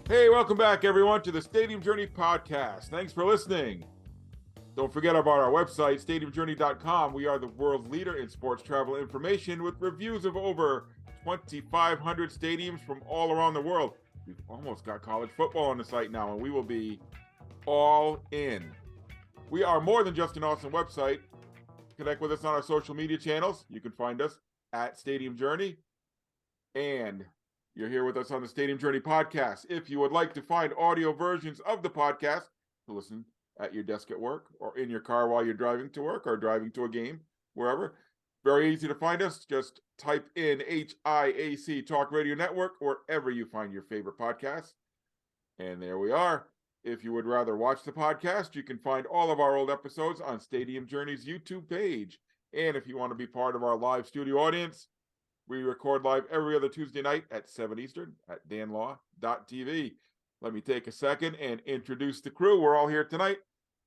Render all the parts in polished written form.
Hey, welcome back, everyone, to the Stadium Journey podcast. Thanks for listening. Don't forget about our website, stadiumjourney.com. We are the world leader in sports travel information with reviews of over 2,500 stadiums from all around the world. We've almost got college football on the site now, and we will be all in. We are more than just an awesome website. Connect with us on our social media channels. You can find us at Stadium Journey. And you're here with us on the Stadium Journey podcast. If you would like to find audio versions of the podcast to listen at your desk at work or in your car while you're driving to work or driving to a game, wherever, very easy to find us. Just type in HIAC Talk Radio Network wherever you find your favorite podcasts. And there we are. If you would rather watch the podcast, you can find all of our old episodes on Stadium Journey's YouTube page. And if you want to be part of our live studio audience, we record live every other Tuesday night at 7 Eastern at danlaw.tv. Let me take a second and introduce the crew. We're all here tonight.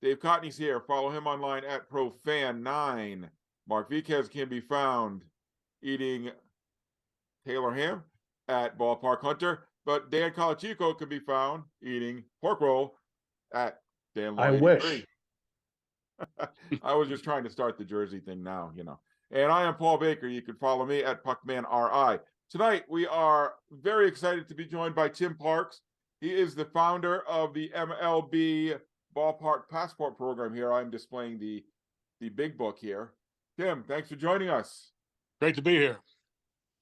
Dave Cotney's here. Follow him online at ProFan9. Mark Viquez can be found eating Taylor ham at Ballpark Hunter. But Dan Colachico can be found eating pork roll at Dan Law. I wish. I was just trying to start the Jersey thing now, you know. And I am Paul Baker. You can follow me at PuckmanRI. Tonight, we are very excited to be joined by Tim Parks. He is the founder of the MLB Ballpark Passport program here. I'm displaying the big book here. Tim, thanks for joining us. Great to be here.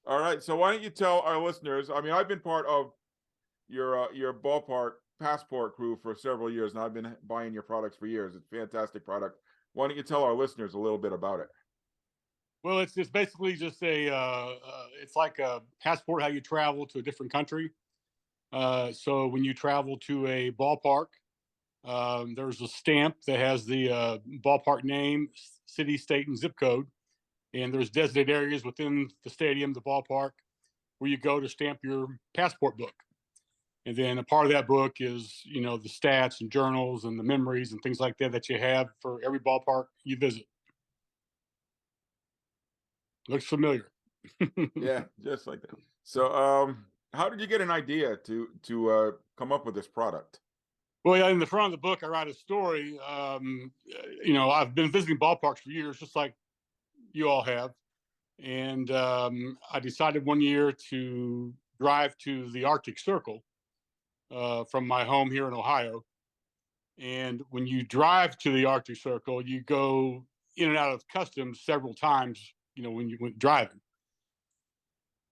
All right. So why don't you tell our listeners, I mean, I've been part of your Ballpark Passport crew for several years, and I've been buying your products for years. It's a fantastic product. Why don't you tell our listeners a little bit about it? Well, it's just basically just it's like a passport, how you travel to a different country. So when you travel to a ballpark, there's a stamp that has the ballpark name, city, state, and zip code. And there's designated areas within the stadium, the ballpark, where you go to stamp your passport book. And then a part of that book is, you know, the stats and journals and the memories and things like that you have for every ballpark you visit. Looks familiar. Yeah, just like that. So, how did you get an idea to come up with this product? Well, yeah, in the front of the book, I write a story. You know, I've been visiting ballparks for years, just like you all have. And I decided one year to drive to the Arctic Circle from my home here in Ohio. And when you drive to the Arctic Circle, you go in and out of customs several times, you know, when you went driving.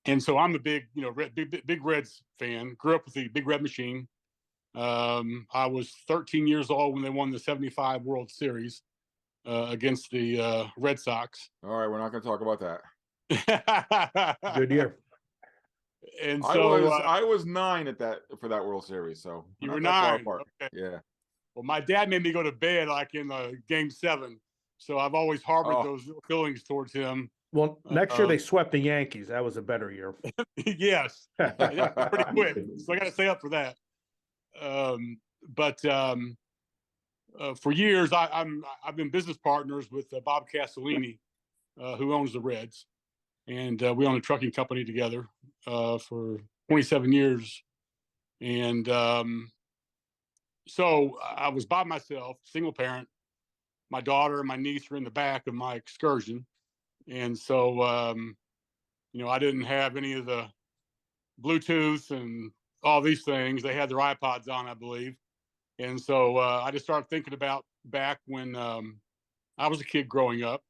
And so I'm a big, you know, big Reds fan. Grew up with the Big Red Machine. I was 13 years old when they won the 75 World Series against the Red Sox. All right, we're not going to talk about that. Good year. And so I was 9 for that World Series. So you were 9. Okay. Yeah. Well, my dad made me go to bed like in Game 7. So I've always harbored those feelings towards him. Well, next year they swept the Yankees. That was a better year. Yes, pretty quick. So I got to stay up for that. But for years, I've been business partners with Bob Castellini, who owns the Reds, and we own a trucking company together for 27 years. And so I was by myself, single parent. My daughter and my niece were in the back of my excursion. And so, you know, I didn't have any of the Bluetooth and all these things. They had their iPods on, I believe. And so I just started thinking about back when I was a kid growing up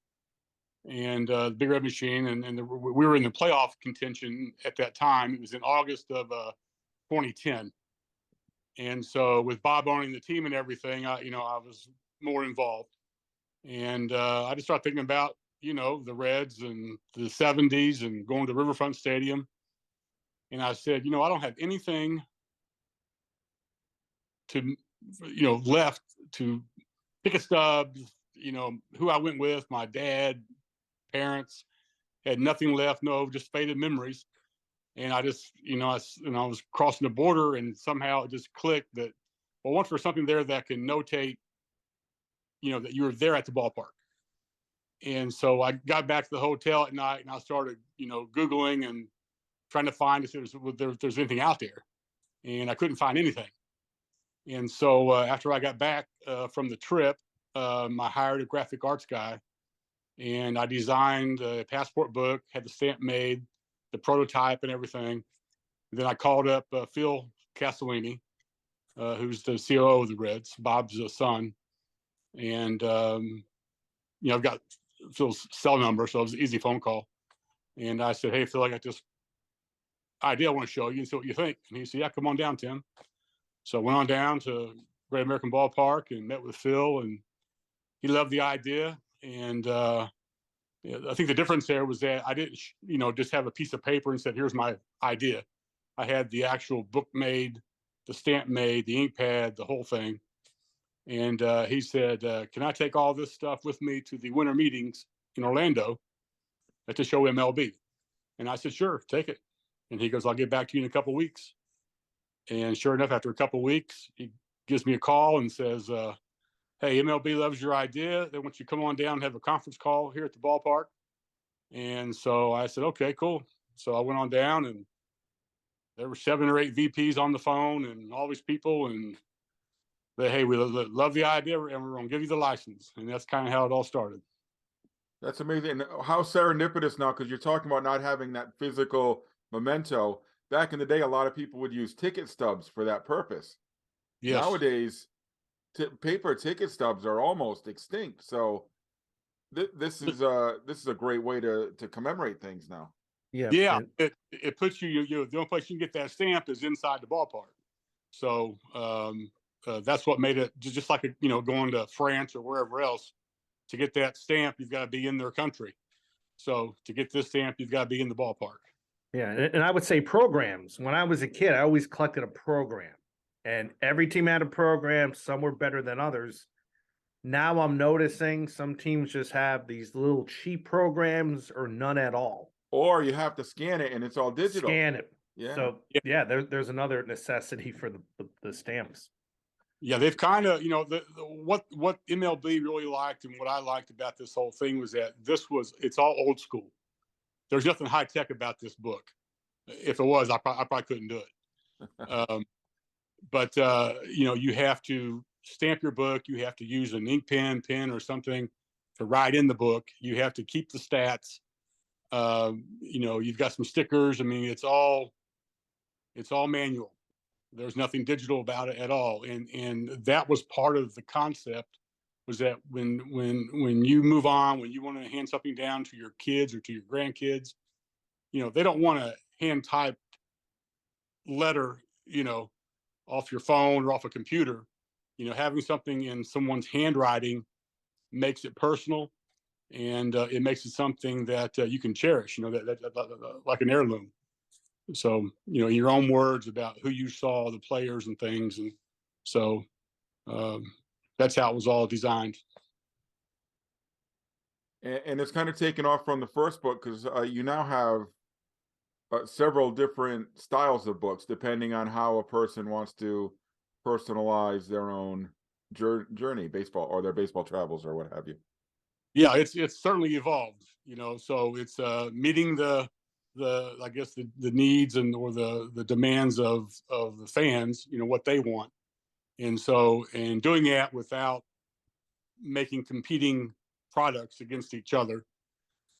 and the Big Red Machine. And we were in the playoff contention at that time. It was in August of 2010. And so with Bob owning the team and everything, I was more involved. And I just started thinking about, you know, the Reds and the 70s and going to Riverfront Stadium. And I said, you know, I don't have anything to, you know, left to pick a stub, you know, who I went with, my dad, parents, had nothing left, just faded memories. And I just, you know, I was crossing the border and somehow it just clicked that, well, I want for something there that can notate, you know, that you were there at the ballpark. And so I got back to the hotel at night and I started, you know, Googling and trying to find if there's anything out there. and I couldn't find anything. And so after I got back from the trip, I hired a graphic arts guy, and I designed a passport book, had the stamp made, the prototype and everything. And then I called up Phil Castellini, who's the COO of the Reds, Bob's son. And, I've got Phil's cell number, so it was an easy phone call. And I said, hey, Phil, I got this idea I want to show you and see what you think. And he said, yeah, come on down, Tim. So I went on down to Great American Ballpark and met with Phil, and he loved the idea. And I think the difference there was that I didn't, just have a piece of paper and said, here's my idea. I had the actual book made, the stamp made, the ink pad, the whole thing. And he said, can I take all this stuff with me to the winter meetings in Orlando to show MLB? And I said, sure, take it. And he goes, I'll get back to you in a couple of weeks. And sure enough, after a couple of weeks, he gives me a call and says, hey, MLB loves your idea. They want you to come on down and have a conference call here at the ballpark. And so I said, okay, cool. So I went on down, and there were 7 or 8 VPs on the phone and all these people. And they, hey, we love the idea, and we're going to give you the license. And that's kind of how it all started. That's amazing. And how serendipitous now, because you're talking about not having that physical memento. Back in the day, a lot of people would use ticket stubs for that purpose. Yes. Nowadays, paper ticket stubs are almost extinct. So this is a great way to commemorate things now. Yeah. It puts you the only place you can get that stamp is inside the ballpark. So that's what made it just like going to France or wherever else. To get that stamp, you've got to be in their country. So to get this stamp, you've got to be in the ballpark. Yeah, and I would say programs. When I was a kid, I always collected a program, and every team had a program. Some were better than others. Now I'm noticing some teams just have these little cheap programs or none at all. Or you have to scan it, and it's all digital. Scan it. Yeah. So there's another necessity for the stamps. Yeah, they've kind of, what MLB really liked and what I liked about this whole thing was that it's all old school. There's nothing high tech about this book. If it was, I probably couldn't do it. But you have to stamp your book. You have to use an ink pen or something to write in the book. You have to keep the stats. You've got some stickers. I mean, it's all manual. There's nothing digital about it at all. And that was part of the concept, was that when you move on, when you want to hand something down to your kids or to your grandkids, they don't want a hand typed letter, off your phone or off a computer. Having something in someone's handwriting makes it personal, and it makes it something that you can cherish, that like an heirloom. So, your own words about who you saw, the players and things. And so that's how it was all designed. And it's kind of taken off from the first book, because you now have several different styles of books, depending on how a person wants to personalize their own journey, baseball, or their baseball travels, or what have you. Yeah, it's certainly evolved, so it's meeting the I guess the needs or the demands of the fans, what they want. And so, and doing that without making competing products against each other.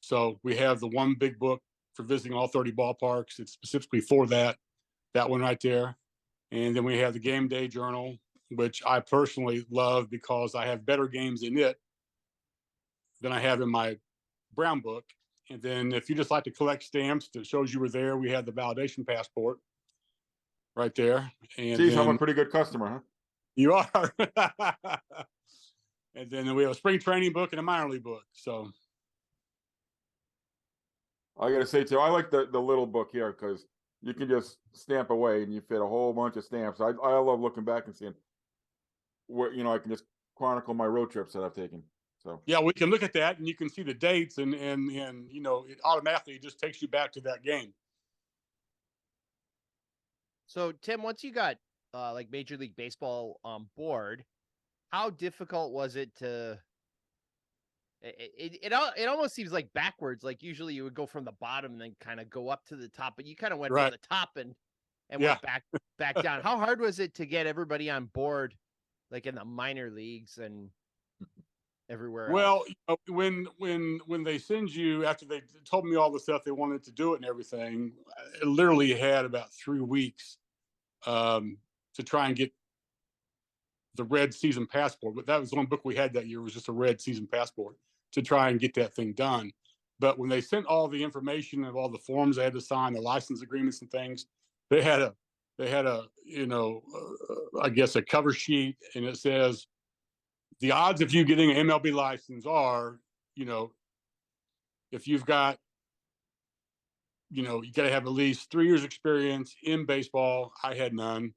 So we have the one big book for visiting all 30 ballparks. It's specifically for that one right there. And then we have the game day journal, which I personally love because I have better games in it than I have in my brown book. And then if you just like to collect stamps that shows you were there, we have the validation passport right there. And geez, I'm a pretty good customer, huh? You are. And then we have a spring training book and a minor league book. So I gotta say too, I like the little book here, because you can just stamp away and you fit a whole bunch of stamps. I love looking back and seeing where I can just chronicle my road trips that I've taken. So yeah, we can look at that and you can see the dates, and it automatically just takes you back to that game. So Tim, once you got like Major League Baseball on board, how difficult was it to? It almost seems like backwards. Like usually you would go from the bottom and then kind of go up to the top, but you kind of went from the top and and Yeah. went back down. How hard was it to get everybody on board, like in the minor leagues and everywhere Well, else? when they send you, after they told me all the stuff they wanted to do it and everything, I literally had about 3 weeks to try and get the red season passport. But that was the one book we had that year, was just a red season passport, to try and get that thing done. But when they sent all the information of all the forms they had to sign, the license agreements and things, they had a I guess a cover sheet, and it says the odds of you getting an MLB license are, if you've got, you got to have at least 3 years experience in baseball. I had none.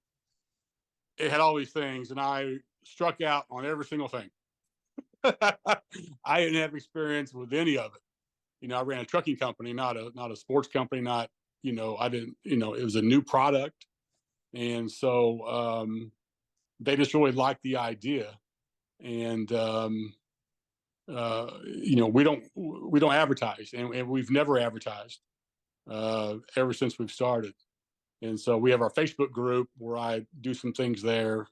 It had all these things, and I struck out on every single thing. I didn't have experience with any of it. I ran a trucking company, not a sports company. I didn't. It was a new product, and so they just really liked the idea. And we don't advertise, and we've never advertised ever since we've started. And so we have our Facebook group where I do some things there,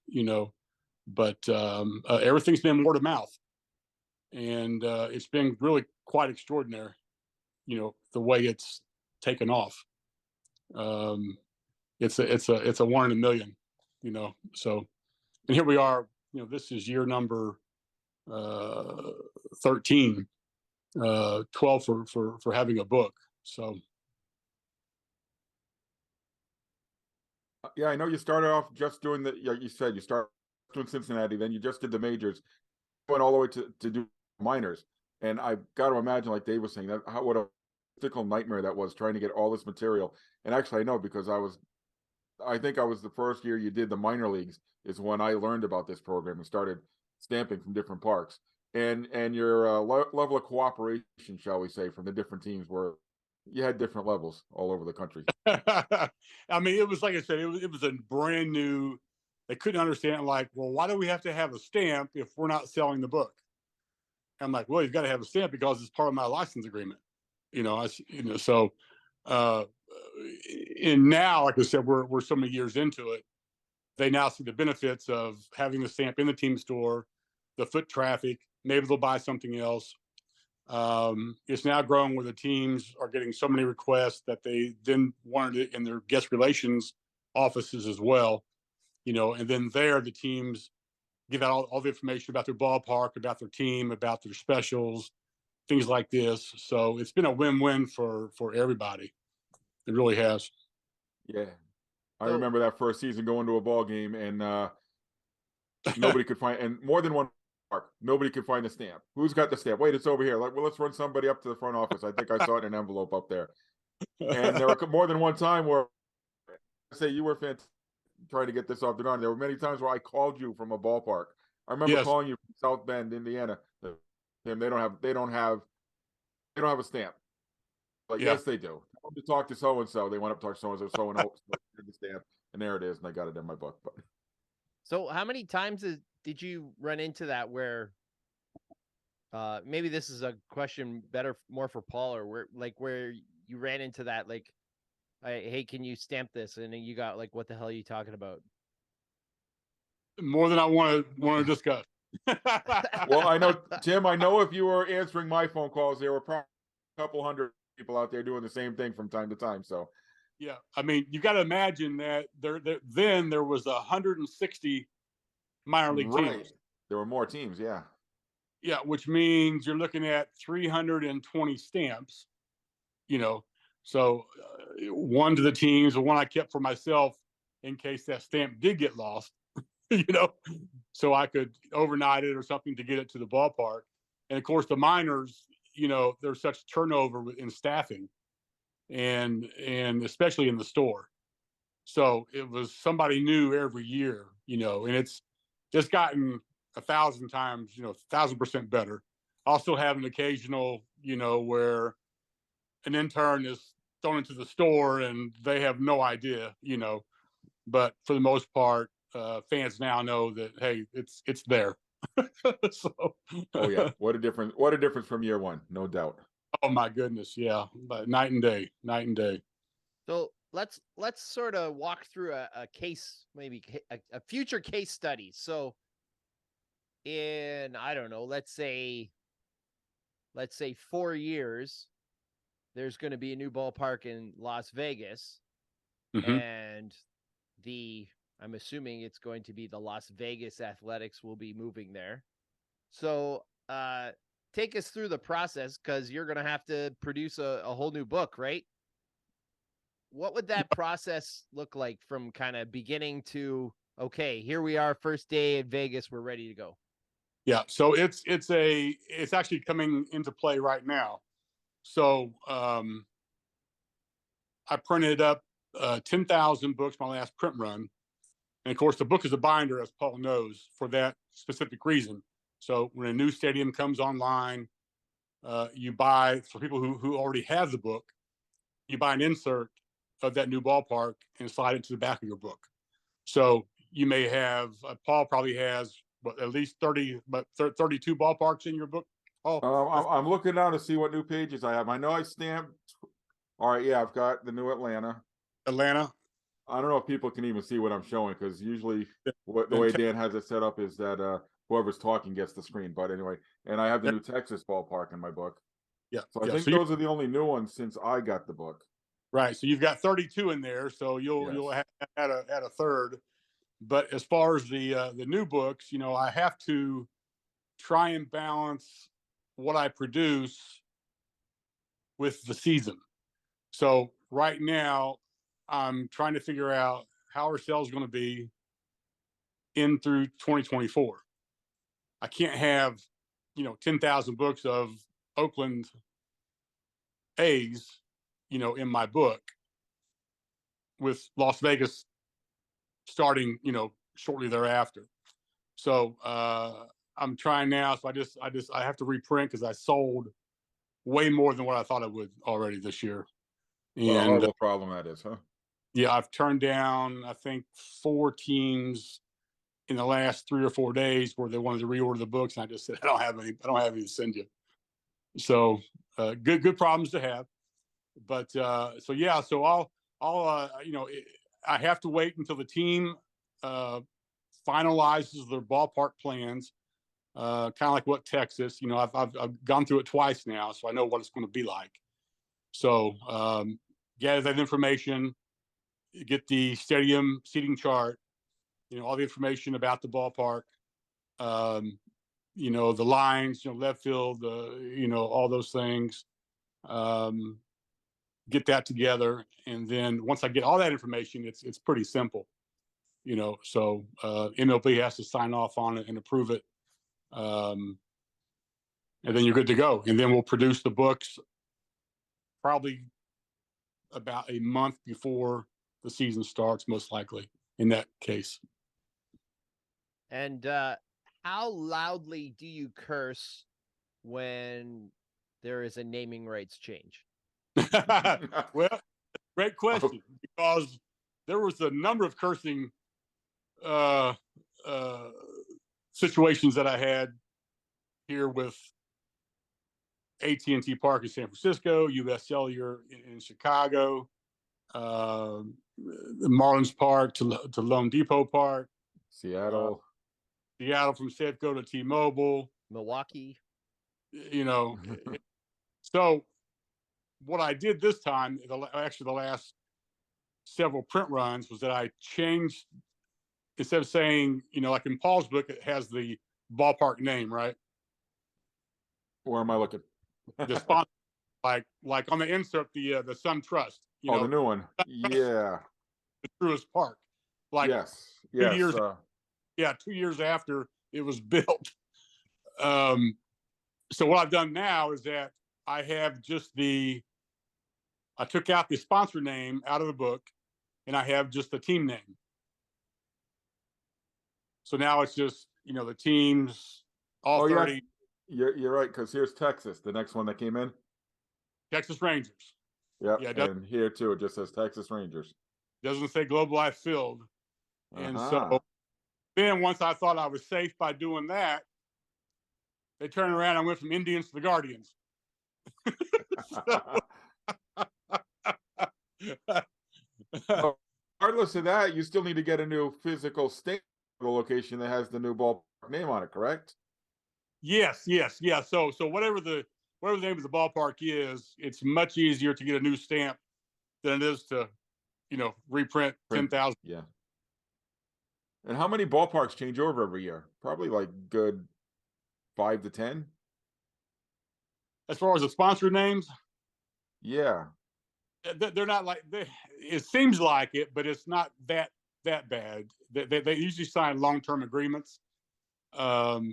but everything's been word of mouth, and it's been really quite extraordinary, the way it's taken off. It's a 1 in a million, So, and here we are. This is year number 13, 12 for having a book. So. Yeah, I know you started off just doing you said you started doing Cincinnati, then you just did the majors, went all the way to do minors. And I've got to imagine, like Dave was saying, that what a physical nightmare that was, trying to get all this material. And actually, I know, because I think I was the first year you did the minor leagues is when I learned about this program and started stamping from different parks. And your level of cooperation, shall we say, from the different teams, were you had different levels all over the country. I mean, it was, like I said, it was a brand new. They couldn't understand, like, well, why do we have to have a stamp if we're not selling the book? I'm like, well, you've got to have a stamp because it's part of my license agreement. So and now, like I said, we're so many years into it. They now see the benefits of having the stamp in the team store, the foot traffic. Maybe they'll buy something else. It's now growing where the teams are getting so many requests that they then wanted it in their guest relations offices as well, and then there the teams give out all the information about their ballpark, about their team, about their specials, things like this. So it's been a win-win for everybody. It really has. Yeah. I remember that first season going to a ball game, and nobody could find, and more than one park, nobody could find the stamp. Who's got the stamp? Wait, it's over here. Like, well, let's run somebody up to the front office. I think I saw it in an envelope up there. And there were more than one time where I say you were fantastic trying to get this off the ground. There were many times where I called you from a ballpark. I remember calling you from South Bend, Indiana. And they don't have a stamp. Like, yes, they do. To talk to so and so, they went up to talk to so and so and the stamp, and there it is, and I got it in my book. But so, how many times did you run into that where? Maybe this is a question more for Paul, or where you ran into that, like, hey, can you stamp this? And then you got like, what the hell are you talking about? More than I want to discuss. Well, I know, Tim, I know if you were answering my phone calls, there were probably a couple hundred people out there doing the same thing from time to time. So, yeah, I mean, you got to imagine that there was 160 minor league teams. There were more teams, yeah. Yeah, which means you're looking at 320 stamps, so one to the teams, one I kept for myself in case that stamp did get lost, so I could overnight it or something to get it to the ballpark. And of course, the minors, there's such turnover in staffing and especially in the store. So it was somebody new every year, and it's just gotten 1,000 times, 1,000% better. I'll still have an occasional, where an intern is thrown into the store and they have no idea, but for the most part, fans now know that, hey, it's there. So, oh yeah, what a difference from year one, no doubt. Oh my goodness, yeah, but night and day. So let's sort of walk through a case, maybe a future case study. So in, I don't know, let's say 4 years, there's going to be a new ballpark in Las Vegas, and I'm assuming it's going to be the Las Vegas Athletics will be moving there. So take us through the process, because you're going to have to produce a whole new book, right? What would that process look like from kind of beginning to, okay, here we are, first day in Vegas, we're ready to go? Yeah, so it's actually coming into play right now. So I printed up 10,000 books my last print run, and of course the book is a binder, as Paul knows, for that specific reason. So when a new stadium comes online, you buy, for people who already have the book, you buy an insert of that new ballpark and slide it to the back of your book. So you may have Paul probably has at least 32 ballparks in your book. I'm looking now to see what new pages I have. I know I stamped. All right, yeah, I've got the new Atlanta. I don't know if people can even see what I'm showing, because usually the way Dan has it set up is that whoever's talking gets the screen. But anyway, and I have the new Texas ballpark in my book. Yeah. So I think those are the only new ones since I got the book. Right. So you've got 32 in there. So you'll add a third. But as far as the new books, I have to try and balance what I produce with the season. So right now, I'm trying to figure out how our sales going to be in through 2024. I can't have 10,000 books of Oakland A's in my book, with Las Vegas starting shortly thereafter. So I'm trying now. So I have to reprint, because I sold way more than what I thought I would already this year. What a horrible problem that is, huh? Yeah, I've turned down, I think, 4 teams in the last 3 or 4 days where they wanted to reorder the books, and I just said, I don't have any to send you. So good problems to have. But so yeah, so I'll I have to wait until the team finalizes their ballpark plans. Kind of like what Texas, I've gone through it twice now, so I know what it's going to be like. So gather that information, get the stadium seating chart, all the information about the ballpark, the lines, left field, all those things. Get that together, and then once I get all that information, it's pretty simple. So MLB has to sign off on it and approve it, and then you're good to go. And then we'll produce the books probably about a month before the season starts, most likely, in that case. And how loudly do you curse when there is a naming rights change? Well, great question, because there was a number of cursing situations that I had here with AT&T Park in San Francisco, US Cellular in Chicago, Marlins Park to Lone Depot Park, Seattle from Safeco to T-Mobile, Milwaukee. So what I did this time, actually the last several print runs, was that I changed, instead of saying, like in Paul's book, it has the ballpark name, right? Where am I looking? The sponsor, like on the insert, the Sun Trust. The new one. Yeah. The Truist Park. Yes. 2 years. 2 years after it was built. So what I've done now is that I have just I took out the sponsor name out of the book, and I have just the team name. So now it's just, the teams, all 30. Yeah. You're right, because here's Texas, the next one that came in. Texas Rangers. Yep. Yeah, and here too, it just says Texas Rangers. Doesn't say Globe Life Field. And so then once I thought I was safe by doing that, they turned around and went from Indians to the Guardians. Regardless of that, you still need to get a new physical state location that has the new ballpark name on it, correct? Yes, yes, yeah. So whatever the name of the ballpark is, it's much easier to get a new stamp than it is to, reprint 10,000. Yeah. And how many ballparks change over every year? Probably like good 5 to 10. As far as the sponsor names, Yeah. they're not like it seems like it, but it's not that bad. They usually sign long-term agreements. So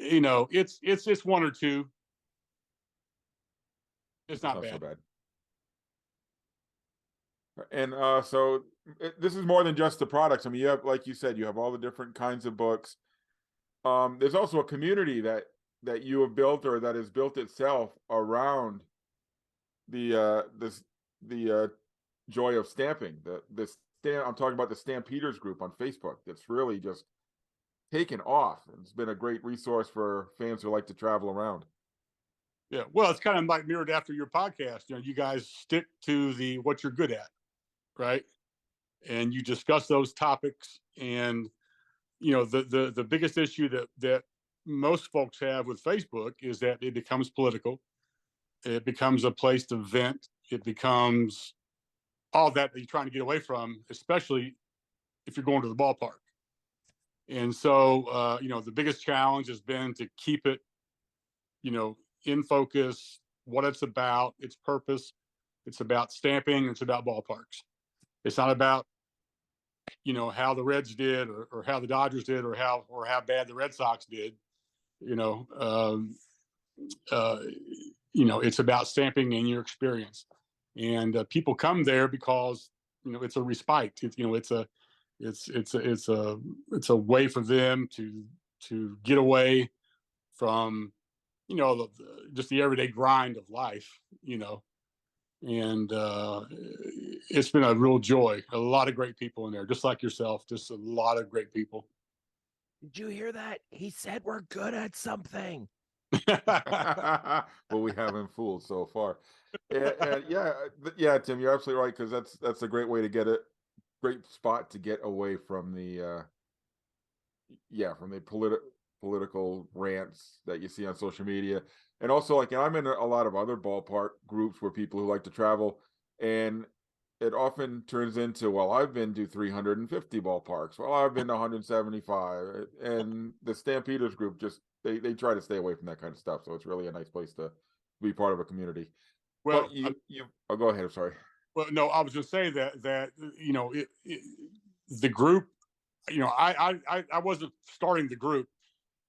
it's one or two. It's not bad. So bad. And so this is more than just the products. I mean, you have, like you said, you have all the different kinds of books. There's also a community that you have built, or that has built itself around the joy of stamping. I'm talking about the Stampeders group on Facebook. That's really just taken off. It's been a great resource for fans who like to travel around. Yeah, well, it's kind of like mirrored after your podcast. You guys stick to what you're good at, right? And you discuss those topics. And the biggest issue that most folks have with Facebook is that it becomes political. It becomes a place to vent. It becomes all that you're trying to get away from, especially if you're going to the ballpark. And so, the biggest challenge has been to keep it, in focus, what it's about, its purpose. It's about stamping. It's about ballparks. It's not about, how the Reds did, or how the Dodgers did, or how bad the Red Sox did. It's about stamping and your experience. And people come there because it's a respite. It's a way for them to get away from just the everyday grind of life. And it's been a real joy. A lot of great people in there, just like yourself. Just a lot of great people. Did you hear that? He said we're good at something. Well, we haven't fooled so far. And yeah, Tim, you're absolutely right, because that's a great way to get it. Great spot to get away from the political rants that you see on social media. And also, like, I'm in a lot of other ballpark groups where people who like to travel, and it often turns into, well, I've been to 350 ballparks. Well, I've been to 175. And the Stampeders group they try to stay away from that kind of stuff. So it's really a nice place to be part of a community. Well, go ahead. I'm sorry. Well, no, I was going to say that the group, I wasn't starting the group.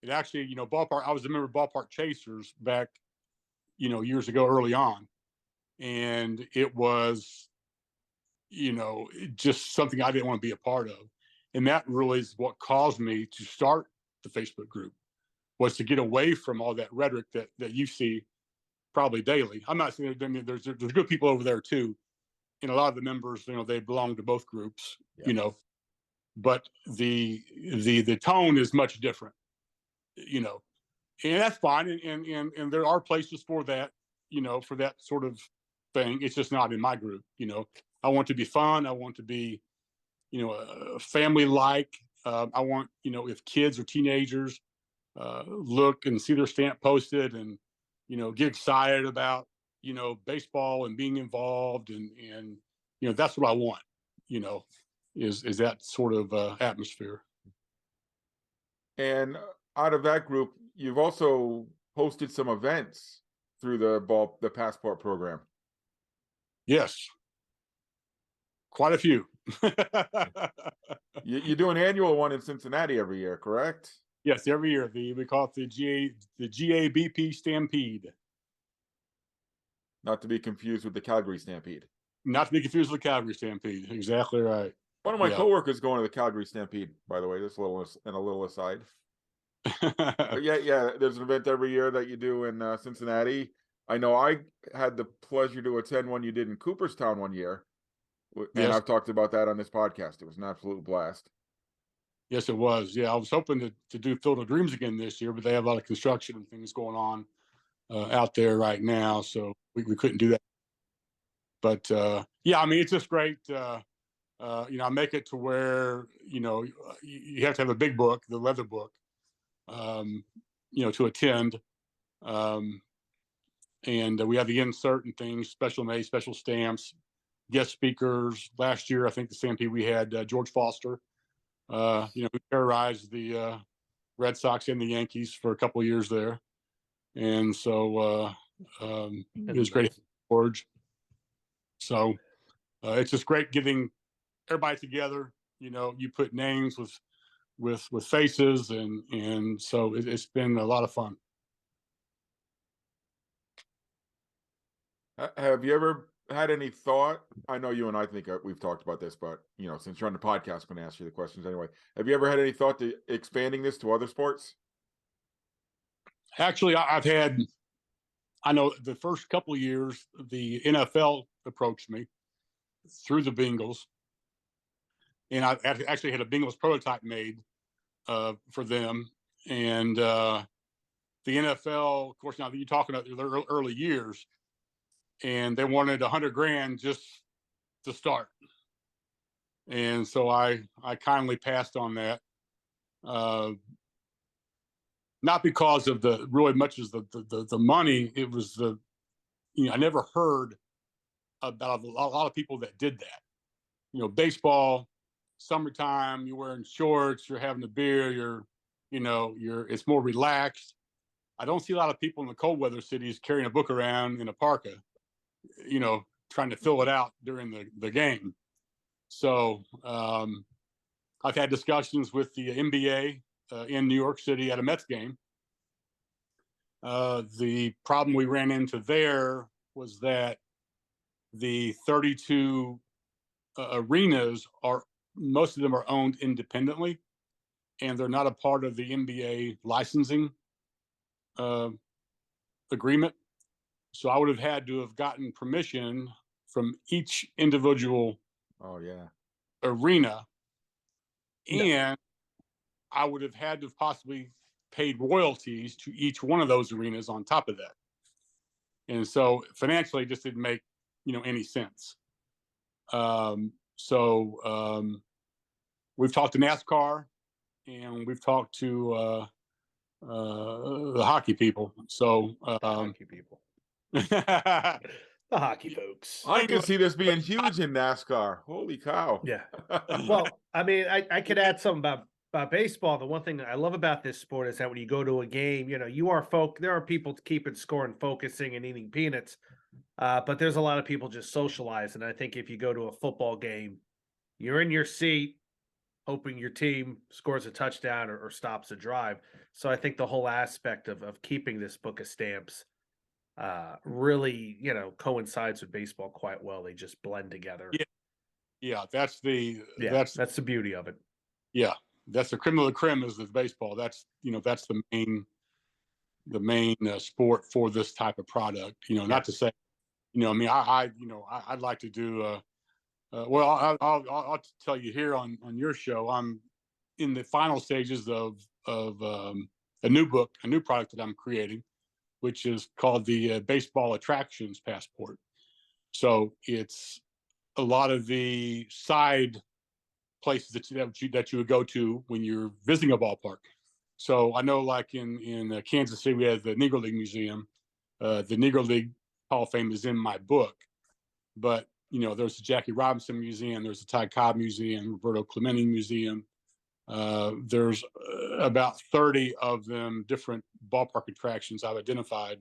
It actually, Ballpark. I was a member of Ballpark Chasers back, years ago, early on, and it was, just something I didn't want to be a part of, and that really is what caused me to start the Facebook group, was to get away from all that rhetoric that you see probably daily. I'm not saying there's good people over there too, and a lot of the members, they belong to both groups, but the tone is much different, and that's fine, and there are places for that, for that sort of thing. It's just not in my group. I want to be fun. I want to be, family like. I want, if kids or teenagers look and see their stamp posted and, get excited about, baseball and being involved, and that's what I want, is that sort of atmosphere. And out of that group, you've also hosted some events through the Passport program. Yes, quite a few. You do an annual one in Cincinnati every year, correct? Yes, every year. We call it the GABP Stampede. Not to be confused with the Calgary Stampede. Not to be confused with the Calgary Stampede. Exactly right. One of my coworkers going to the Calgary Stampede, by the way. Just a little aside. Yeah. There's an event every year that you do in Cincinnati. I know I had the pleasure to attend one you did in Cooperstown one year, and yes. I've talked about that on this podcast. It was an absolute blast. Yes, it was. Yeah, I was hoping to do Field of Dreams again this year, but they have a lot of construction and things going on out there right now, so we couldn't do that. But yeah, I mean, it's just great. I make it to where, you have to have a big book, the leather book, to attend. And we have the insert and things, special made, special stamps, guest speakers. Last year, I think the Stampede, we had George Foster, who terrorized the Red Sox and the Yankees for a couple of years there. And so it was great, George. So it's just great getting everybody together. You put names with faces, and so it's been a lot of fun. Have you ever had any thought? I know you and I think we've talked about this, but since you're on the podcast, I'm going to ask you the questions anyway. Have you ever had any thought to expanding this to other sports? Actually, I know the first couple of years, the NFL approached me through the Bengals, and I actually had a Bengals prototype made for them. And the NFL, of course, now you're talking about the early years, and they wanted $100,000 just to start. And so I kindly passed on that. Not because of the really much as the money. It was I never heard about a lot of people that did that. Baseball, summertime, you're wearing shorts, you're having a beer, it's more relaxed. I don't see a lot of people in the cold weather cities carrying a book around in a parka, trying to fill it out during the game. So I've had discussions with the NBA in New York City at a Mets game. The problem we ran into there was that the 32 arenas most of them are owned independently, and they're not a part of the NBA licensing agreement. So I would have had to have gotten permission from each individual arena, and I would have had to have possibly paid royalties to each one of those arenas on top of that. And so financially, it just didn't make any sense. We've talked to NASCAR, and we've talked to the hockey people. So hockey people. The hockey folks. I can see this being huge in NASCAR. Holy cow. Yeah. Well, I mean, I could add something about baseball. The one thing that I love about this sport is that when you go to a game, there are people keeping score and focusing and eating peanuts. But there's a lot of people just socializing. I think if you go to a football game, you're in your seat hoping your team scores a touchdown or stops a drive. So I think the whole aspect of keeping this book of stamps really, coincides with baseball quite well. They just blend together. Yeah, that's the beauty of it. Yeah, that's the creme of the creme is the baseball. That's the main sport for this type of product. Not to say, I'd like to do. I'll tell you here on your show. I'm in the final stages of a new book, a new product that I'm creating, which is called the Baseball Attractions Passport. So it's a lot of the side places that you would go to when you're visiting a ballpark. So I know, like in Kansas City, we have the Negro League Museum. The Negro League Hall of Fame is in my book, but there's the Jackie Robinson Museum, there's the Ty Cobb Museum, Roberto Clemente Museum. There's about 30 of them different ballpark attractions I've identified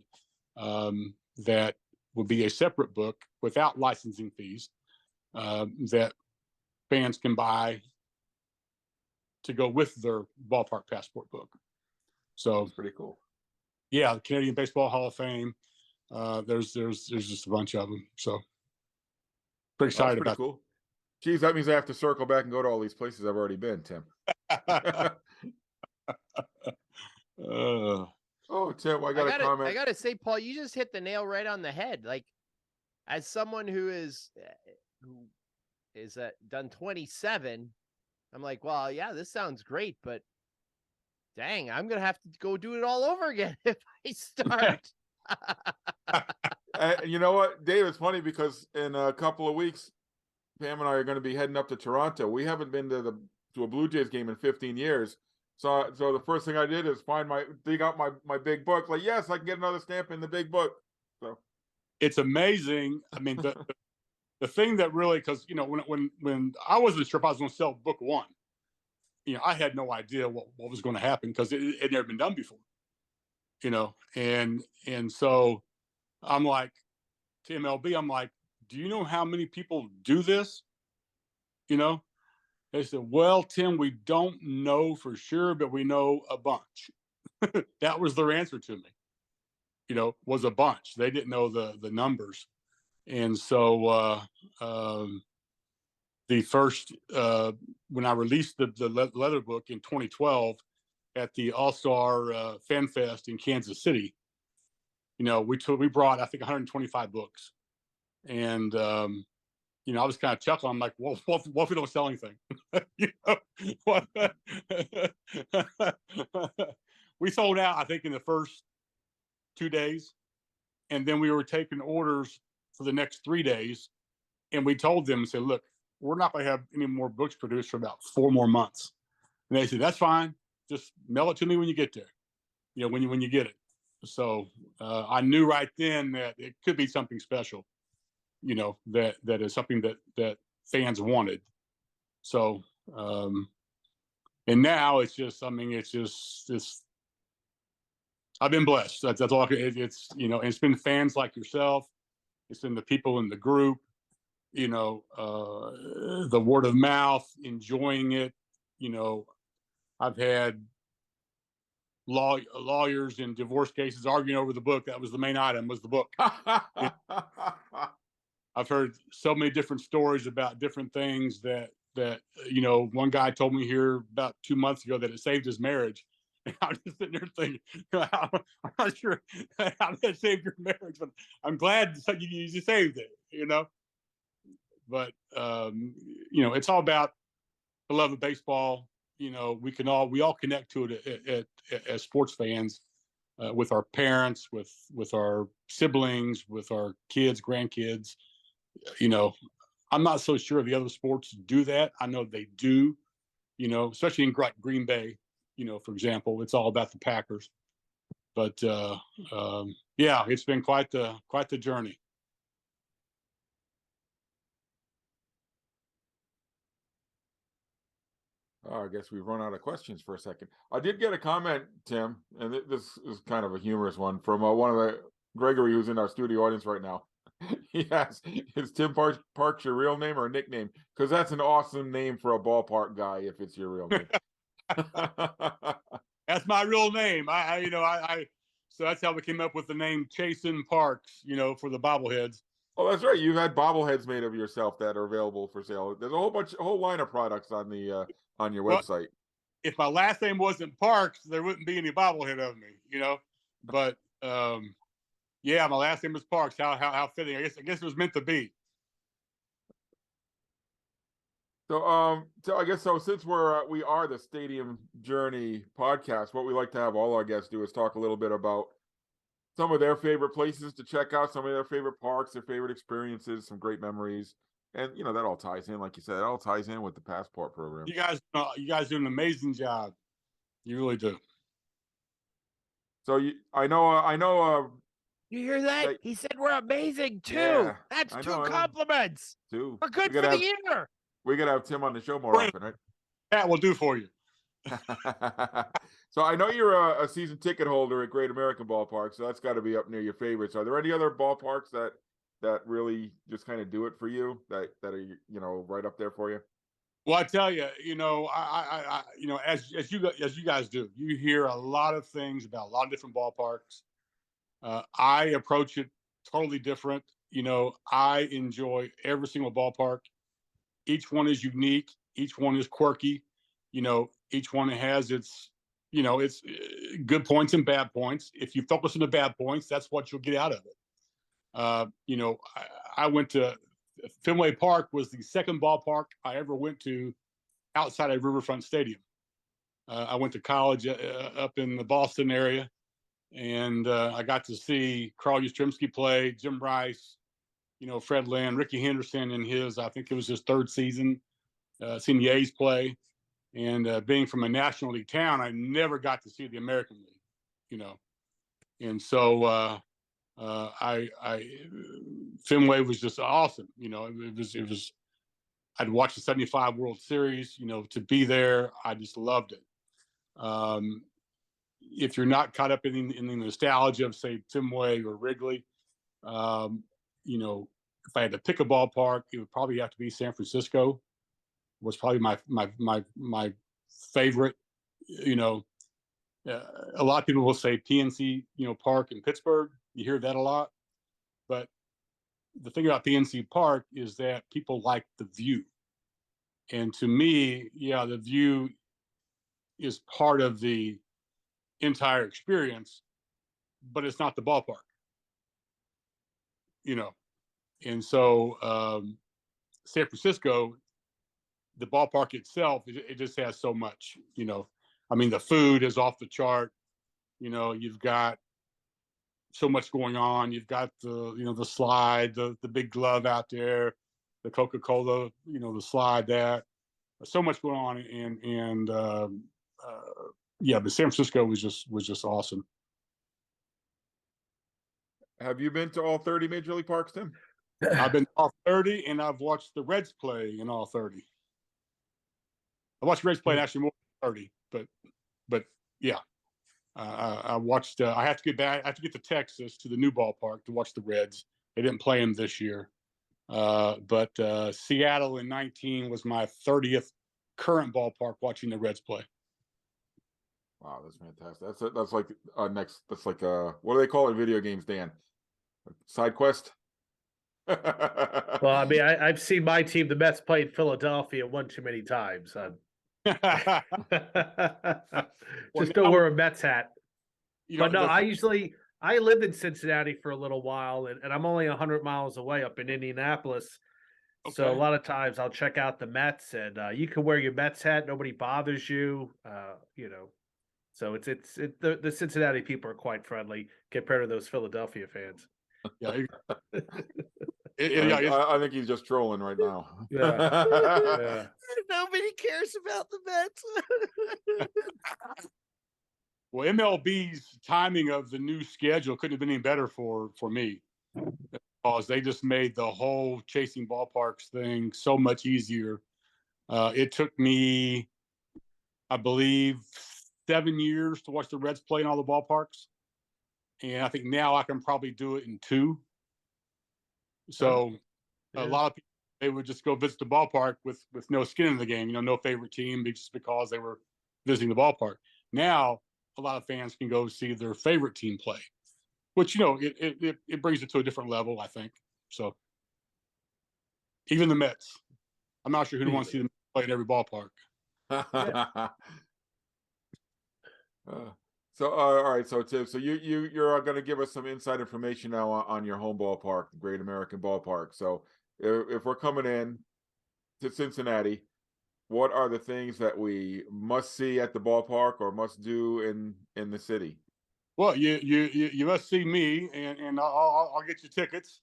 that would be a separate book without licensing fees that fans can buy to go with their ballpark passport book. So that's pretty cool. Yeah, the Canadian Baseball Hall of Fame. There's just a bunch of them. So pretty excited about. Cool. Geez, that means I have to circle back and go to all these places I've already been, Tim. Tim, I got a comment. I gotta say, Paul, you just hit the nail right on the head. Like, as someone who is done 27, I'm like, well, yeah, this sounds great, but dang, I'm gonna have to go do it all over again if I start. You know what, Dave? It's funny because in a couple of weeks, Pam and I are going to be heading up to Toronto. We haven't been to a Blue Jays game in 15 years. So the first thing I did is dig out my big book. Like, yes, I can get another stamp in the big book. So It's amazing. I mean, the thing that really, because when I wasn't sure if I was going to sell book one, I had no idea what was going to happen because it had never been done before. And so I'm like, to MLB, I'm like, do you know how many people do this? They said, well, Tim, we don't know for sure, but we know a bunch. That was their answer to me, was a bunch. They didn't know the numbers. And so the first, when I released the leather book in 2012 at the All-Star Fan Fest in Kansas City, we brought, I think, 125 books. And, I was kind of chuckling. I'm like, well, what if we don't sell anything? We sold out, I think, in the first 2 days. And then we were taking orders for the next 3 days. And we told them, said, look, we're not going to have any more books produced for about 4 more months. And they said, that's fine. Just mail it to me when you get there, when you get it. So I knew right then that it could be something special, that is something that fans wanted. So, and now it's just, I've been blessed. That's all I can, it's, it's been fans like yourself. It's been the people in the group, the word of mouth, enjoying it. I've had lawyers in divorce cases arguing over the book. That was the main item, was the book. I've heard so many different stories about different things that one guy told me here about 2 months ago that it saved his marriage. And I'm just sitting there thinking, I'm not sure how that saved your marriage, but I'm glad you saved it, But it's all about the love of baseball. We all connect to it as sports fans, with our parents, with our siblings, with our kids, grandkids. I'm not so sure the other sports do that. I know they do, especially in Green Bay, for example. It's all about the Packers. But yeah, it's been quite the journey. Oh, I guess we've run out of questions for a second. I did get a comment, Tim, and this is kind of a humorous one from one of the Gregory, who's in our studio audience right now. He asked, is Tim Parks your real name or a nickname? Because that's an awesome name for a ballpark guy if it's your real name. That's my real name. So that's how we came up with the name Chasin Parks, for the bobbleheads. Oh, that's right. You've had bobbleheads made of yourself that are available for sale. There's a whole line of products on the on your website. If my last name wasn't Parks, there wouldn't be any bobblehead of me, But yeah, my last name was Parks. How fitting. I guess it was meant to be. So I guess since we are the Stadium Journey podcast, what we like to have all our guests do is talk a little bit about some of their favorite places to check out, some of their favorite parks, their favorite experiences, some great memories. And that all ties in, like you said, it all ties in with the passport program. You guys do an amazing job. You really do. So I know. You hear that? He said we're amazing too. Yeah, That's two compliments. Two. We're good for the year. We gotta have Tim on the show more often, right? That will do for you. So I know you're a season ticket holder at Great American Ballpark, so that's got to be up near your favorites. Are there any other ballparks that really just kind of do it for you, that are right up there for you? Well, I tell you, I as you guys do, you hear a lot of things about a lot of different ballparks. I approach it totally different. I enjoy every single ballpark. Each one is unique. Each one is quirky. Each one has its good points and bad points. If you focus on the bad points, that's what you'll get out of it. I went to Fenway Park, was the second ballpark I ever went to outside of Riverfront Stadium. I went to college up in the Boston area, And I got to see Carl Yastrzemski play, Jim Rice, Fred Lynn, Ricky Henderson in I think it was his third season, seen the A's play. And being from a National League town, I never got to see the American League, And so Fenway was just awesome. It was, I'd watched the 75 World Series, to be there. I just loved it. If you're not caught up in the nostalgia of, say, Fenway or Wrigley, if I had to pick a ballpark, it would probably have to be San Francisco. Was probably my favorite. A lot of people will say PNC, Park in Pittsburgh. You hear that a lot, but the thing about PNC Park is that people like the view, and to me, the view is part of the entire experience, but it's not the ballpark. And so San Francisco, the ballpark itself, it just has so much. I mean, the food is off the chart. You've got so much going on. You've got the slide, the big glove out there, the Coca-Cola, the slide, that so much going on. And but San Francisco was just awesome. Have you been to all 30 Major League Parks, Tim? I've been to all 30, and I've watched the Reds play in all 30. I watched the Reds play actually more than 30, but yeah. I watched. I have to get back. I have to get to Texas to the new ballpark to watch the Reds. They didn't play them this year, but Seattle in 19 was my 30th current ballpark watching the Reds play. Wow, that's fantastic. That's like next. That's like what do they call it in video games, Dan? Side quest. Well, I mean, I've seen my team, the Mets, play in Philadelphia one too many times. Just don't wear a Mets hat. But no, I lived in Cincinnati for a little while, and I'm only 100 miles away up in Indianapolis. Okay. So a lot of times I'll check out the Mets, and you can wear your Mets hat. Nobody bothers you, So the Cincinnati people are quite friendly compared to those Philadelphia fans. Yeah. I think he's just trolling right now. Yeah. Nobody cares about the Mets. Well, MLB's timing of the new schedule couldn't have been any better for me, because they just made the whole chasing ballparks thing so much easier. It took me, I believe, 7 years to watch the Reds play in all the ballparks, and I think now I can probably do it in 2. So a lot of people, they would just go visit the ballpark with no skin in the game, no favorite team, just because they were visiting the ballpark. Now a lot of fans can go see their favorite team play, which it brings it to a different level, I think. So even the Mets, I'm not sure who'd want to see them play at every ballpark. So all right, so Tim, so you're going to give us some inside information now on your home ballpark, the Great American Ballpark. So if we're coming in to Cincinnati, what are the things that we must see at the ballpark or must do in the city? Well, you must see me, and I'll get you tickets.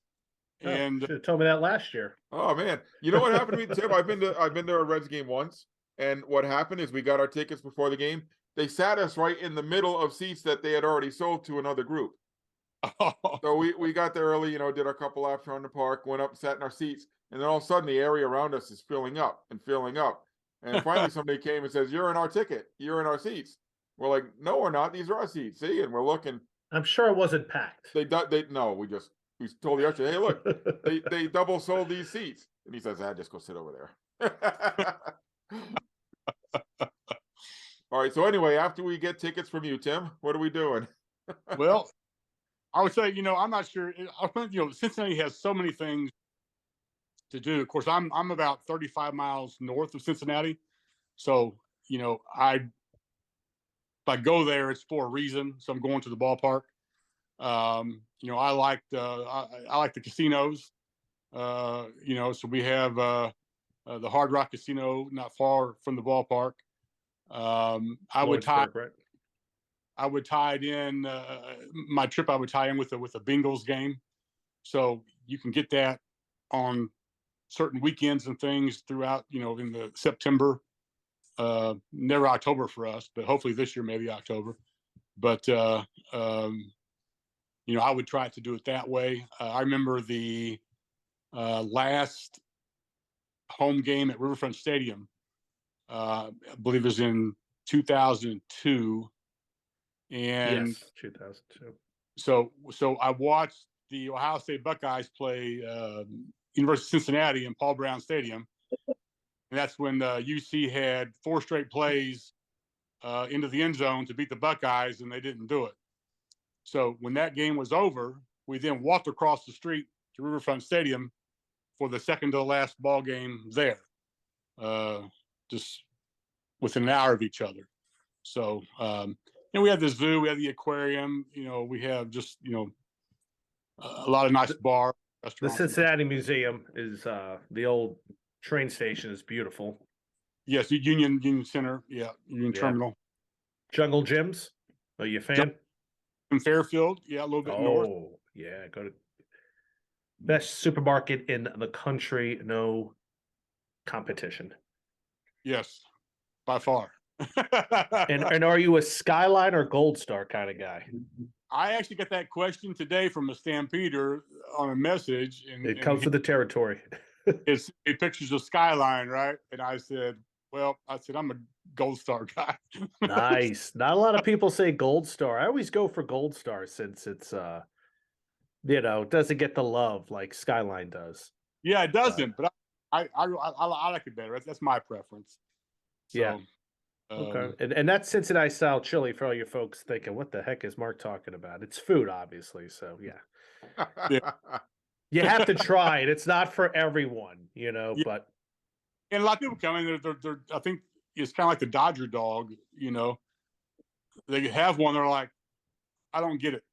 And should have told me that last year. Oh man, you know what happened to me, Tim? I've been to a Reds game once, and what happened is we got our tickets before the game. They sat us right in the middle of seats that they had already sold to another group. So we got there early, did a couple laps around the park, went up, sat in our seats, and then all of a sudden the area around us is filling up and filling up. And finally somebody came and says, "You're in our ticket. You're in our seats." We're like, "No, we're not. These are our seats." See, and we're looking. I'm sure it wasn't packed. We told the usher, "Hey, look, they double sold these seats." And he says, "Just go sit over there." All right. So anyway, after we get tickets from you, Tim, what are we doing? Well, I would say, I'm not sure. I think, Cincinnati has so many things to do. Of course, I'm about 35 miles north of Cincinnati, so if I go there, it's for a reason. So I'm going to the ballpark. I like the casinos. So we have the Hard Rock Casino not far from the ballpark. I would tie. I would tie it in my trip. I would tie in with a Bengals game, so you can get that on certain weekends and things throughout. In the September, never October for us, but hopefully this year maybe October. But I would try to do it that way. I remember the last home game at Riverfront Stadium. I believe it was in 2002. And yes, 2002. So I watched the Ohio State Buckeyes play University of Cincinnati in Paul Brown Stadium. And that's when UC had 4 straight plays into the end zone to beat the Buckeyes, and they didn't do it. So when that game was over, we then walked across the street to Riverfront Stadium for the second to last ball game there, just within an hour of each other. So, we have the zoo, we have the aquarium, we have just, a lot of nice bars, The restaurants. Cincinnati Museum is the old train station is beautiful. Yes, Union Center, Union Yeah. Terminal. Jungle Gyms. Are you a fan? In Fairfield, a little bit north. Oh, yeah. Go to best supermarket in the country. No competition. Yes, by far. And are you a Skyline or Gold Star kind of guy? I actually got that question today from a Stampeder on a message. And It comes with the territory. it's pictures of Skyline, right? And I said, I'm a Gold Star guy. Nice. Not a lot of people say Gold Star. I always go for Gold Star since it's it doesn't get the love like Skyline does. Yeah, it doesn't, but I like it better. That's my preference. So, yeah. Okay. And that's Cincinnati style chili for all you folks thinking, what the heck is Mark talking about? It's food, obviously. So yeah. You have to try it. It's not for everyone, but and a lot of people come in, they're I think it's kind of like the Dodger dog, they have one, they're like, I don't get it.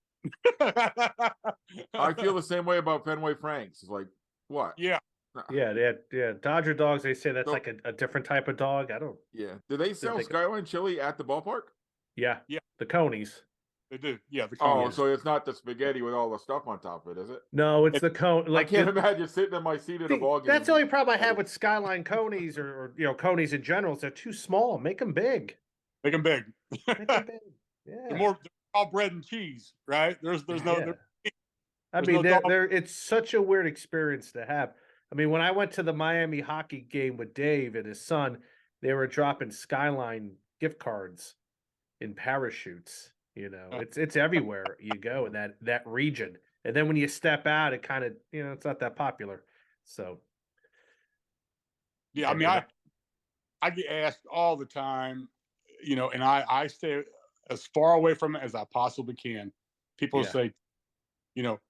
I feel the same way about Fenway Franks. It's like, what? Yeah. Yeah. Dodger dogs, they say that's like a different type of dog. I don't. Yeah. Do they sell Skyline chili at the ballpark? Yeah. Yeah. The Conies. They do. Yeah. The Oh, Conies. so it's not the spaghetti with all the stuff on top of it, is it? No, it's the cone. I can't imagine sitting in my seat at a ball game. That's the only problem I have with Skyline Conies or Conies in general is they're too small. Make them big. Make them big. Make them big. Yeah. They're all bread and cheese, right? There's no. I mean, it's such a weird experience to have. I mean, when I went to the Miami hockey game with Dave and his son, they were dropping Skyline gift cards in parachutes. It's everywhere you go in that region. And then when you step out, it kind of, it's not that popular. So. Yeah, I mean, I get asked all the time, and I stay as far away from it as I possibly can. People say,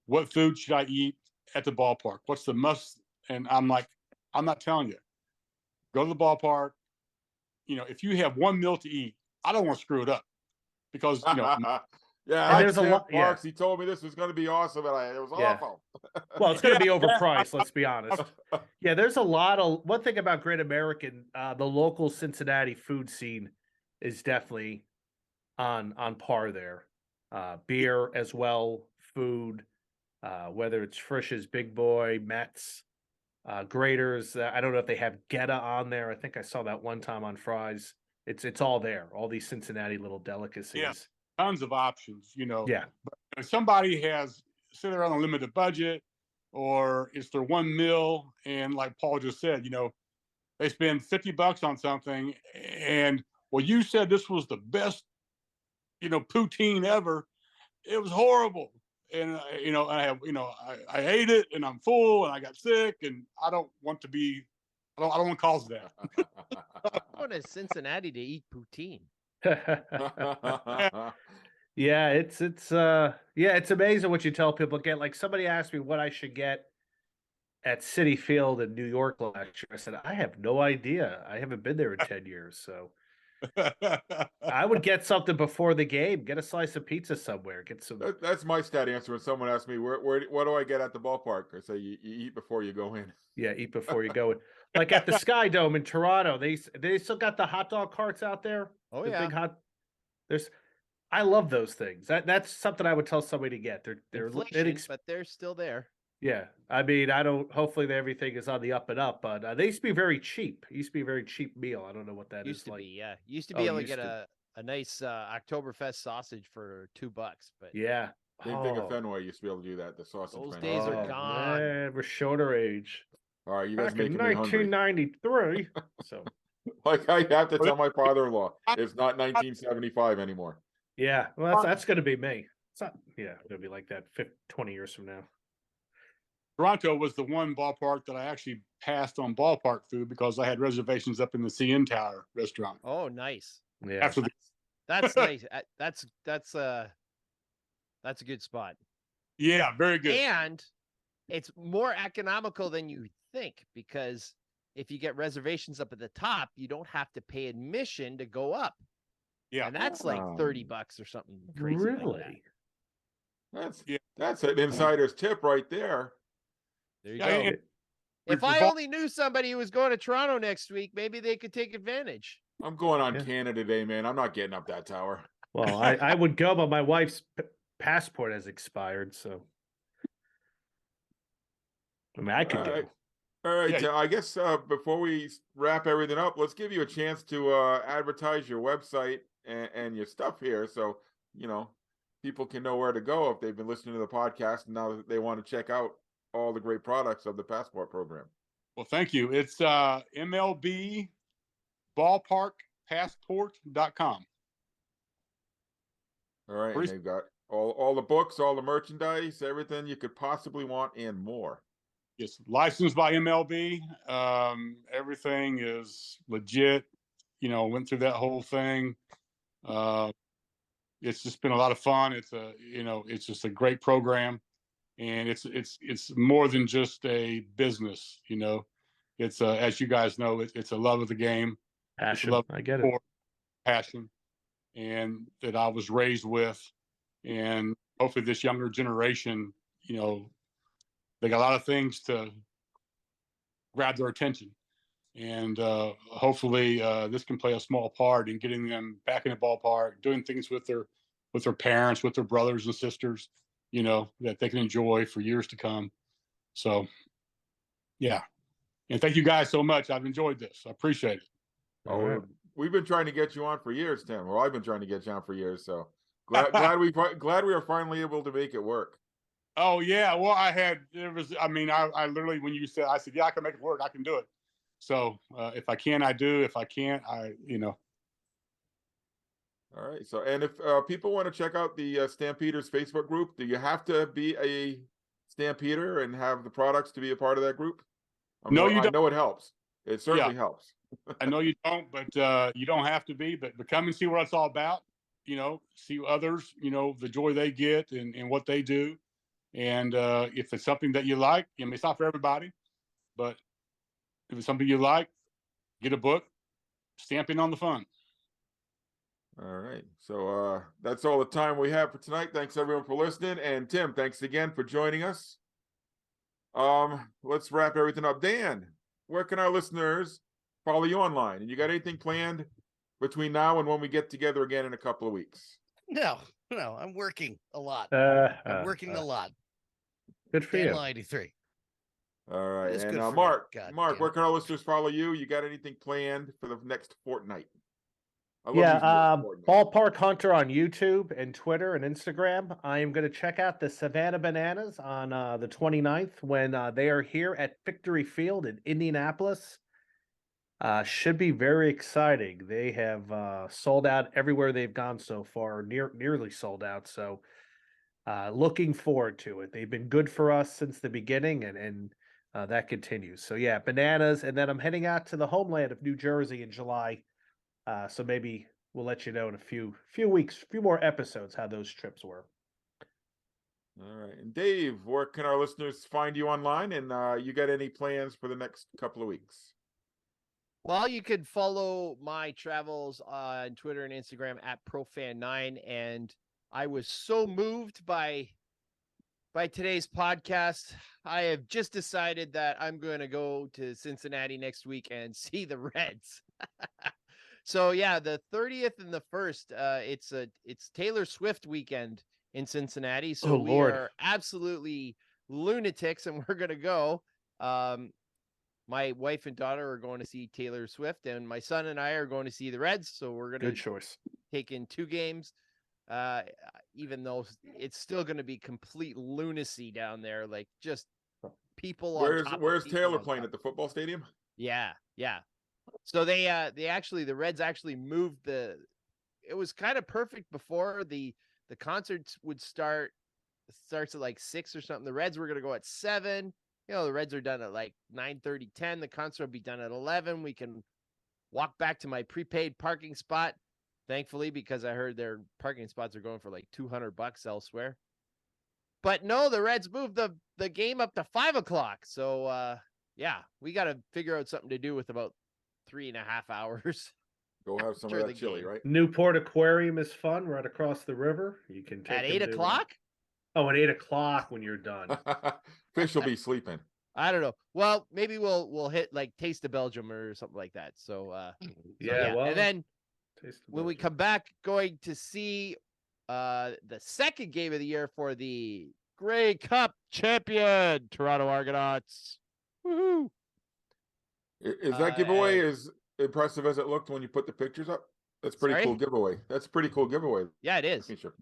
what food should I eat at the ballpark? What's the must? And I'm like, I'm not telling you. Go to the ballpark. If you have one meal to eat, I don't want to screw it up because there's a lot. Marks, he told me this was going to be awesome, and it was awful. Well, it's going to be overpriced. Let's be honest. Yeah, there's a lot of one thing about Great American. The local Cincinnati food scene is definitely on par there. Beer as well, food, whether it's Frisch's Big Boy, Mets. Graders. I don't know if they have Geta on there. I think I saw that one time on Fries. It's all there. All these Cincinnati little delicacies. Yeah, tons of options. Yeah. But if somebody has say they're on a limited budget, or it's their one meal, and like Paul just said, they spend $50 on something, and you said this was the best, poutine ever. It was horrible. And I ate it and I'm full and I got sick and I don't want to cause that. I'm going to Cincinnati to eat poutine. Yeah, it's amazing what you tell people. Again, like somebody asked me what I should get at Citi Field in New York last year. I said, I have no idea. I haven't been there in 10 years, so I would get something before the game. Get a slice of pizza somewhere. Get some. That's my stat answer when someone asks me what do I get at the ballpark? I say you eat before you go in. Yeah, eat before you go in. Like at the Sky Dome in Toronto, they still got the hot dog carts out there. Oh the yeah, big hot. I love those things. That's something I would tell somebody to get. They're Inflation, but they're still there. yeah. I mean, I don't. Hopefully, everything is on the up and up. But they used to be very cheap. It used to be a very cheap meal. I don't know what that Used is to like. be, yeah. Used to Oh, be able to used get to. a nice Oktoberfest sausage for $2, but Yeah. Same thing at Fenway used to be able to do that. The sausage those vendors. days are Oh, gone. man, we're showing our age. All right, you guys Back in making me hungry. 1993. So Like I have to Well, tell my father-in-law, it's not 1975 anymore. yeah, well, that's going to be me. It's not. Yeah, it'll be like that 20 years from now. Toronto was the one ballpark that I actually passed on ballpark food because I had reservations up in the CN Tower restaurant. Oh, nice. Yeah. After the That's nice. That's a good spot. yeah, very good. And it's more economical than you think, because if you get reservations up at the top, you don't have to pay admission to go up. Yeah, And that's like $30 or something crazy Really? like that. That's an insider's tip right there. There you Yeah, go. and- If I only knew somebody who was going to Toronto next week, maybe they could take advantage. I'm going on Yeah. Canada Day, man. I'm not getting up that tower. Well, I would go, but my wife's passport has expired, so I mean, I could All go. right. All right, Yeah. I guess before we wrap everything up, let's give you a chance to advertise your website and your stuff here, so people can know where to go if they've been listening to the podcast and now they want to check out all the great products of the Passport program. Well, thank you. It's MLB Ballpark Passport.com. All right, and they've got all the books, all the merchandise, everything you could possibly want, and more. It's licensed by MLB. Everything is legit. Went through that whole thing. It's just been a lot of fun. It's just a great program, and it's more than just a business. It's as you guys know, it's a love of the game. Passion. Love I get it. for passion, and that I was raised with, and hopefully this younger generation, they got a lot of things to grab their attention, and hopefully this can play a small part in getting them back in the ballpark, doing things with their parents, with their brothers and sisters, that they can enjoy for years to come. So, yeah, and thank you guys so much. I've enjoyed this. I appreciate it. Oh, right. we've been trying to get you on for years, Tim. Well, I've been trying to get you on for years, so glad we are finally able to make it work. Oh yeah, well I literally, when you said, I said, yeah, I can make it work. I can do it. So if I can, I do. If I can't, All right. So, and if people want to check out the Stampeders Facebook group, do you have to be a Stampeder and have the products to be a part of that group? No, you don't. I know it helps. It certainly helps. I know you don't, but you don't have to be. But come and see what it's all about. See others. The joy they get and what they do. And if it's something that you like, it's not for everybody, but if it's something you like, get a book, stamp in on the fun. All right. So that's all the time we have for tonight. Thanks everyone for listening. And Tim, thanks again for joining us. Let's wrap everything up. Dan, where can our listeners follow you online? And you got anything planned between now and when we get together again in a couple of weeks? No, I'm working a lot. I'm working a lot. Good for you. 83. All right. It's And good for me. Mark, God Mark, damn where it. can our listeners follow you? You got anything planned for the next fortnight? I love Yeah, using the word fortnight. Ballpark Hunter on YouTube and Twitter and Instagram. I am going to check out the Savannah Bananas on the 29th when they are here at Victory Field in Indianapolis. Should be very exciting. They have sold out everywhere they've gone so far, nearly sold out. So looking forward to it. They've been good for us since the beginning, and that continues. So yeah, bananas, and then I'm heading out to the homeland of New Jersey in July. So maybe we'll let you know in a few weeks, few more episodes how those trips were. All right. And Dave, where can our listeners find you online? And you got any plans for the next couple of weeks? Well, you could follow my travels on Twitter and Instagram at ProFan9. And I was so moved by today's podcast. I have just decided that I'm going to go to Cincinnati next week and see the Reds. So yeah, the 30th and the 1st, it's Taylor Swift weekend in Cincinnati. So Oh, we Lord. are absolutely lunatics, and we're gonna go. My wife and daughter are going to see Taylor Swift, and my son and I are going to see the Reds. So we're gonna Good choice. take in 2 games. Even though it's still going to be complete lunacy down there, like just people on top of Where's people Taylor on playing top. at the football stadium? Yeah. So the Reds actually moved it was kind of perfect before the concerts would start. It starts at like 6 or something. The Reds were going to go at 7. You know, the Reds are done at like 9:30, 10. The concert will be done at 11. We can walk back to my prepaid parking spot. Thankfully, because I heard their parking spots are going for like $200 elsewhere. But no, the Reds moved the game up to 5:00. So yeah, we got to figure out something to do with about 3.5 hours. Go have some of After that the chili, game. right? Newport Aquarium is fun, right across the river. You can take At them 8:00? Oh, at 8:00 when you're done. Fish will be sleeping. I don't know. Well, maybe we'll hit like Taste of Belgium or something like that. So Yeah, well, and then Taste of when we Belgium. come back, going to see the second game of the year for the Grey Cup champion Toronto Argonauts. Woohoo! Is that giveaway as impressive as it looked when you put the pictures up? That's pretty Sorry? cool giveaway. That's a pretty cool giveaway. Yeah, it is. Championship.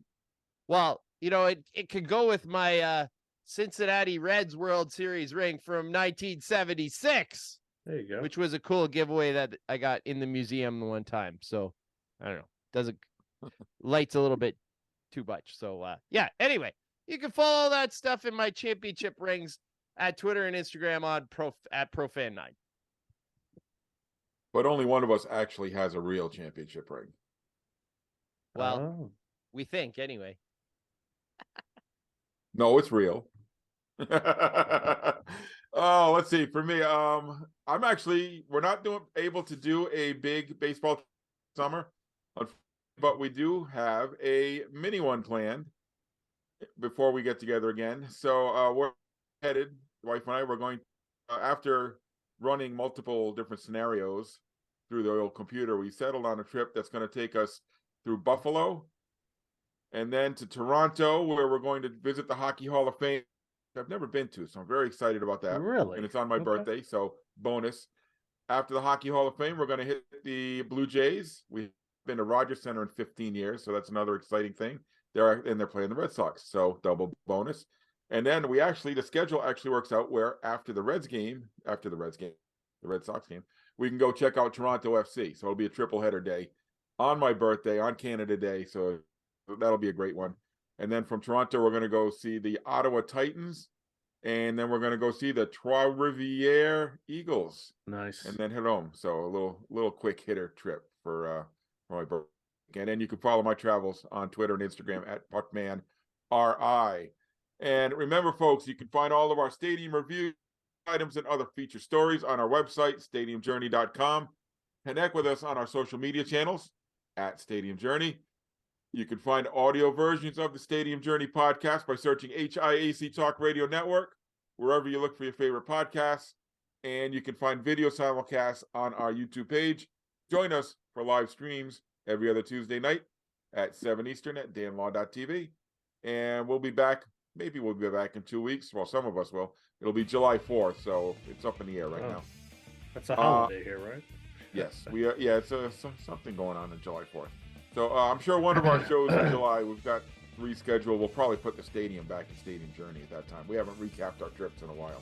Well, you know, it could go with my Cincinnati Reds World Series ring from 1976, There you go. which was a cool giveaway that I got in the museum one time. So I don't know, doesn't lights a little bit too much. So yeah. Anyway, you can follow all that stuff in my championship rings at Twitter and Instagram on at ProFan9. But only one of us actually has a real championship ring. Well, we think anyway. No, it's real. Oh, let's see. For me, we're not able to do a big baseball summer, but we do have a mini one planned before we get together again. So we're headed, wife and I, we're going after running multiple different scenarios through the old computer. We settled on a trip that's going to take us through Buffalo and then to Toronto, where we're going to visit the Hockey Hall of Fame. I've never been to, so I'm very excited about that. Really? And it's on my Okay. birthday, so bonus. After the Hockey Hall of Fame, we're going to hit the Blue Jays. We've been to Rogers Center in 15 years, so that's another exciting thing. They're playing the Red Sox, so double bonus. And then the schedule actually works out where after the Red Sox game, we can go check out Toronto FC. So it'll be a triple header day on my birthday, on Canada Day. So that'll be a great one. And then from Toronto, we're going to go see the Ottawa Titans. And then we're going to go see the Trois-Rivières Eagles. Nice. And then head home. So a little quick hitter trip for my birthday. And then you can follow my travels on Twitter and Instagram at PuckmanRI. And remember, folks, you can find all of our stadium review items and other feature stories on our website, stadiumjourney.com. Connect with us on our social media channels at Stadium Journey. You can find audio versions of the Stadium Journey podcast by searching HIAC Talk Radio Network, wherever you look for your favorite podcasts. And you can find video simulcasts on our YouTube page. Join us for live streams every other Tuesday night at 7 Eastern at danlaw.tv. And we'll be back. Maybe we'll be back in 2 weeks. Well, some of us will. It'll be July 4th, so it's up in the air right now. That's a holiday here, right? Yes, it's something going on July 4th. So I'm sure one of our shows in July, we've got rescheduled. We'll probably put the stadium back in Stadium Journey at that time. We haven't recapped our trips in a while.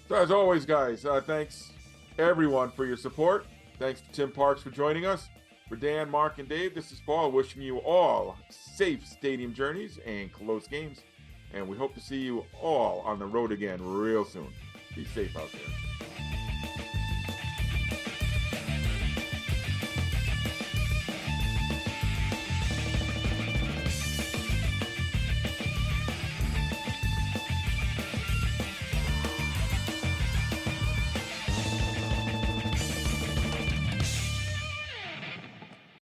So as always, guys, thanks everyone for your support. Thanks to Tim Parks for joining us. For Dan, Mark, and Dave, this is Paul wishing you all safe stadium journeys and close games. And we hope to see you all on the road again real soon. Be safe out there.